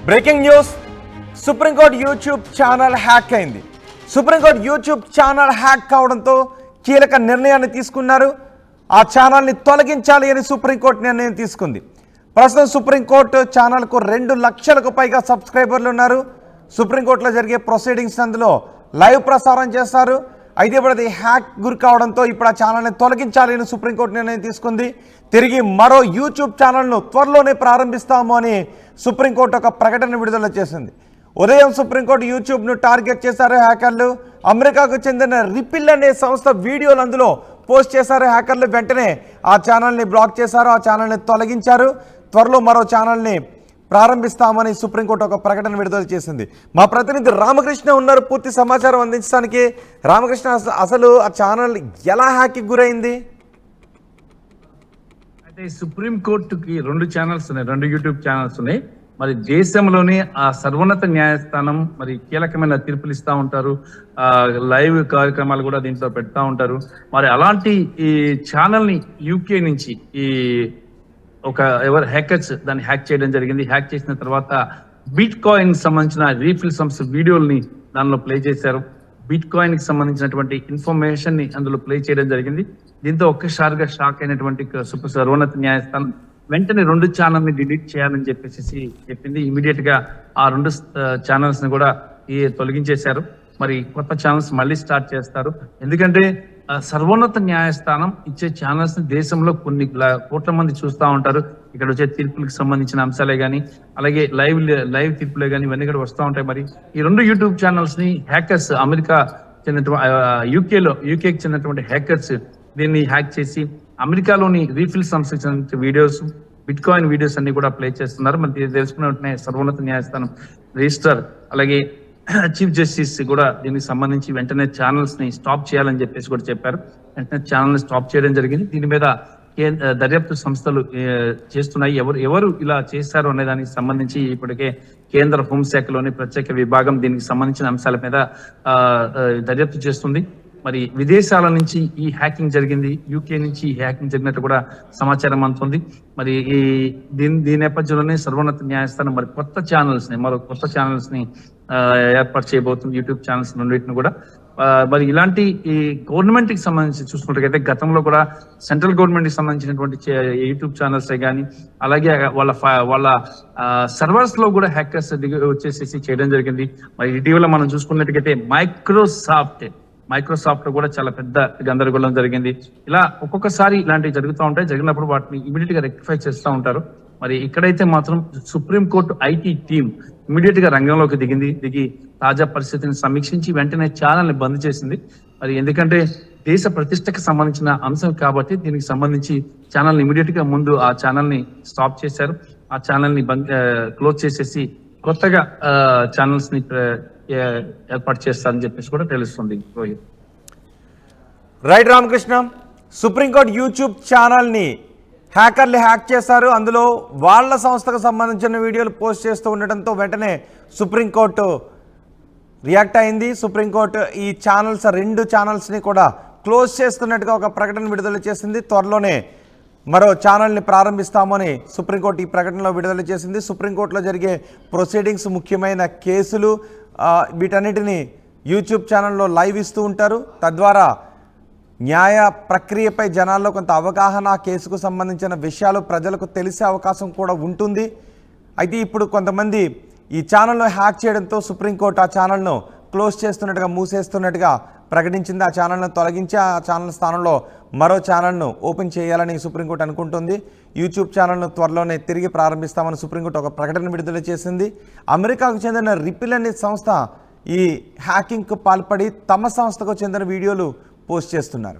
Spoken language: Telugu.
Breaking news, supreme court YouTube channel hack అయింది. సుప్రీంకోర్టు యూట్యూబ్ ఛానల్ హ్యాక్ కావడంతో కీలక నిర్ణయాన్ని తీసుకున్నారు. ఆ ఛానల్ని తొలగించాలి అని సుప్రీంకోర్టు నిర్ణయం తీసుకుంది. ప్రస్తుతం సుప్రీంకోర్టు ఛానల్కు 2 లక్షలకు పైగా సబ్స్క్రైబర్లు ఉన్నారు. సుప్రీంకోర్టులో జరిగే ప్రొసీడింగ్స్ అందులో లైవ్ ప్రసారం చేస్తారు. అయితే ఇప్పుడు అది హ్యాక్ గురి కావడంతో ఇప్పుడు ఆ ఛానల్ని తొలగించాలి అని సుప్రీంకోర్టు నిర్ణయం తీసుకుంది. తిరిగి మరో యూట్యూబ్ ఛానల్ను త్వరలోనే ప్రారంభిస్తాము అని సుప్రీంకోర్టు ఒక ప్రకటన విడుదల చేసింది. ఉదయం సుప్రీంకోర్టు యూట్యూబ్ను టార్గెట్ చేశారు హ్యాకర్లు. అమెరికాకు చెందిన రిపిల్ అనే సంస్థ వీడియోలు అందులో పోస్ట్ చేశారు హ్యాకర్లు. వెంటనే ఆ ఛానల్ని బ్లాక్ చేశారు, ఆ ఛానల్ని తొలగించారు. త్వరలో మరో ఛానల్ని ప్రారంభిస్తామని సుప్రీంకోర్టు ఒక ప్రకటన విడుదల చేసింది. మా ప్రతినిధి రామకృష్ణ ఉన్నారు పూర్తి సమాచారం అందించడానికి. రామకృష్ణ, అసలు ఆ ఛానల్ ఎలా హ్యాక్కి గురైంది? అయితే సుప్రీంకోర్టుకి 2 ఛానల్స్ ఉన్నాయి, 2 యూట్యూబ్ ఛానల్స్ ఉన్నాయి. మరి దేశంలోనే ఆ సర్వోన్నత న్యాయస్థానం మరి కీలకమైన తీర్పులు ఇస్తూ ఉంటారు, లైవ్ కార్యక్రమాలు కూడా దీంట్లో పెడతా ఉంటారు. మరి అలాంటి ఈ ఛానల్ని యూకే నుంచి ఈ ఎవరు హ్యాకర్స్ దాన్ని హ్యాక్ చేయడం జరిగింది. హ్యాక్ చేసిన తర్వాత బిట్ కాయిన్ సంబంధించిన రీఫిల్ సంస్థ వీడియోల్ని దానిలో ప్లే చేశారు. బిట్ కాయిన్ కి సంబంధించినటువంటి ఇన్ఫర్మేషన్ ని అందులో ప్లే చేయడం జరిగింది. దీంతో ఒక్కసారిగా షాక్ అయినటువంటి సర్వోన్నత న్యాయస్థానం వెంటనే 2 ఛానల్ ని డిలీట్ చేయాలని చెప్పేసి చెప్పింది. ఇమీడియట్ గా ఆ 2 ఛానల్స్ ని కూడా తొలగించేశారు. మరి కొత్త ఛానల్స్ మళ్ళీ స్టార్ట్ చేస్తారు. ఎందుకంటే సర్వోన్నత న్యాయస్థానం ఇచ్చే ఛానల్స్ ని దేశంలో కొన్ని కోట్ల మంది చూస్తూ ఉంటారు. ఇక్కడ వచ్చే తీర్పులకు సంబంధించిన అంశాలే కానీ, అలాగే లైవ్ తీర్పులే కానీ ఇవన్నీ కూడా వస్తూ ఉంటాయి. మరి ఈ 2 యూట్యూబ్ ఛానల్స్ ని హ్యాకర్స్ అమెరికా చెందినటువంటి యూకేకి చెందినటువంటి హ్యాకర్స్ దీన్ని హ్యాక్ చేసి అమెరికాలోని రీఫిల్ సంబంధించిన వీడియోస్, బిట్ కాయిన్ వీడియోస్ అన్ని కూడా ప్లే చేస్తున్నారు. మరి తెలుసుకున్న వెంటనే సర్వోన్నత న్యాయస్థానం రిజిస్టర్ అలాగే చీఫ్ జస్టిస్ కూడా దీనికి సంబంధించి వెంటనే ఛానల్స్ ని స్టాప్ చేయాలని చెప్పేసి కూడా చెప్పారు. వెంటనే ఛానల్ ని స్టాప్ చేయడం జరిగింది. దీని మీద దర్యాప్తు సంస్థలు చేస్తున్నాయి. ఎవరు ఇలా చేశారు అనే దానికి సంబంధించి ఇప్పటికే కేంద్ర హోంశాఖలోని ప్రత్యేక విభాగం దీనికి సంబంధించిన అంశాల మీద దర్యాప్తు చేస్తుంది. మరి విదేశాల నుంచి ఈ హ్యాకింగ్ జరిగింది, యూకే నుంచి ఈ హ్యాకింగ్ జరిగినట్టు కూడా సమాచారం అందుతుంది. మరి దీని నేపథ్యంలోనే సర్వోన్నత న్యాయస్థానం మరి మరో కొత్త ఛానల్స్ ని ఏర్పాటు చేయబోతుంది, యూట్యూబ్ ఛానల్స్ 2 కూడా. మరి ఇలాంటి ఈ గవర్నమెంట్ కి సంబంధించి చూసుకున్నట్లయితే గతంలో కూడా సెంట్రల్ గవర్నమెంట్ కి సంబంధించినటువంటి యూట్యూబ్ ఛానల్స్ కానీ, అలాగే వాళ్ళ సర్వర్స్ లో కూడా హ్యాకర్స్ వచ్చేసేసి చేయడం జరిగింది. మరి ఇటీవల మనం చూసుకున్నట్టుగైతే మైక్రోసాఫ్ట్ కూడా చాలా పెద్ద గందరగోళం జరిగింది. ఇలా ఒక్కొక్కసారి ఇలాంటివి జరుగుతూ ఉంటాయి. జరిగినప్పుడు వాటిని ఇమీడియట్ గా రెక్టిఫై చేస్తూ ఉంటారు. మరి ఇక్కడైతే మాత్రం సుప్రీంకోర్టు ఐటీ టీం ఇమీడియట్ గా రంగంలోకి దిగి తాజా పరిస్థితిని సమీక్షించి వెంటనే ఛానల్ ని బంద్ చేసింది. మరి ఎందుకంటే దేశ ప్రతిష్టకు సంబంధించిన అంశం కాబట్టి దీనికి సంబంధించి ఛానల్ ఇమీడియట్ గా ముందు ఆ ఛానల్ ని స్టాప్ చేశారు. ఆ ఛానల్ ని క్లోజ్ చేసేసి కొత్తగా ఛానల్స్ ని ఏర్పాటు చేస్తారని చెప్పేసి కూడా తెలుస్తుంది. రైట్ రామకృష్ణ, సుప్రీంకోర్టు యూట్యూబ్ ఛానల్ని హ్యాకర్లు హ్యాక్ చేశారు. అందులో వాళ్ళ సంస్థకు సంబంధించిన వీడియోలు పోస్ట్ చేస్తూ ఉండటంతో వెంటనే సుప్రీంకోర్టు రియాక్ట్ అయింది. సుప్రీంకోర్టు ఈ 2 ఛానల్స్ని కూడా క్లోజ్ చేస్తున్నట్టుగా ఒక ప్రకటన విడుదల చేసింది. త్వరలోనే మరో ఛానల్ని ప్రారంభిస్తామని సుప్రీంకోర్టు ఈ ప్రకటనలో విడుదల చేసింది. సుప్రీంకోర్టులో జరిగే ప్రొసీడింగ్స్, ముఖ్యమైన కేసులు, వీటన్నిటిని యూట్యూబ్ ఛానల్లో లైవ్ ఇస్తూ ఉంటారు. తద్వారా న్యాయ ప్రక్రియపై జనాల్లో కొంత అవగాహన, కేసుకు సంబంధించిన విషయాలు ప్రజలకు తెలిసే అవకాశం కూడా ఉంటుంది. అయితే ఇప్పుడు కొంతమంది ఈ ఛానల్ను హ్యాక్ చేయడంతో సుప్రీంకోర్టు ఆ ఛానల్ను క్లోజ్ చేస్తున్నట్టుగా, మూసేస్తున్నట్టుగా ప్రకటించింది. ఆ ఛానల్ను తొలగించి ఆ ఛానల్ స్థానంలో మరో ఛానల్ను ఓపెన్ చేయాలని సుప్రీంకోర్టు అనుకుంటుంది. యూట్యూబ్ ఛానల్ను త్వరలోనే తిరిగి ప్రారంభిస్తామని సుప్రీంకోర్టు ఒక ప్రకటన విడుదల చేసింది. అమెరికాకు చెందిన రిపిల్ అనే సంస్థ ఈ హ్యాకింగ్కు పాల్పడి తమ సంస్థకు చెందిన వీడియోలు పోస్ట్ చేస్తున్నారు.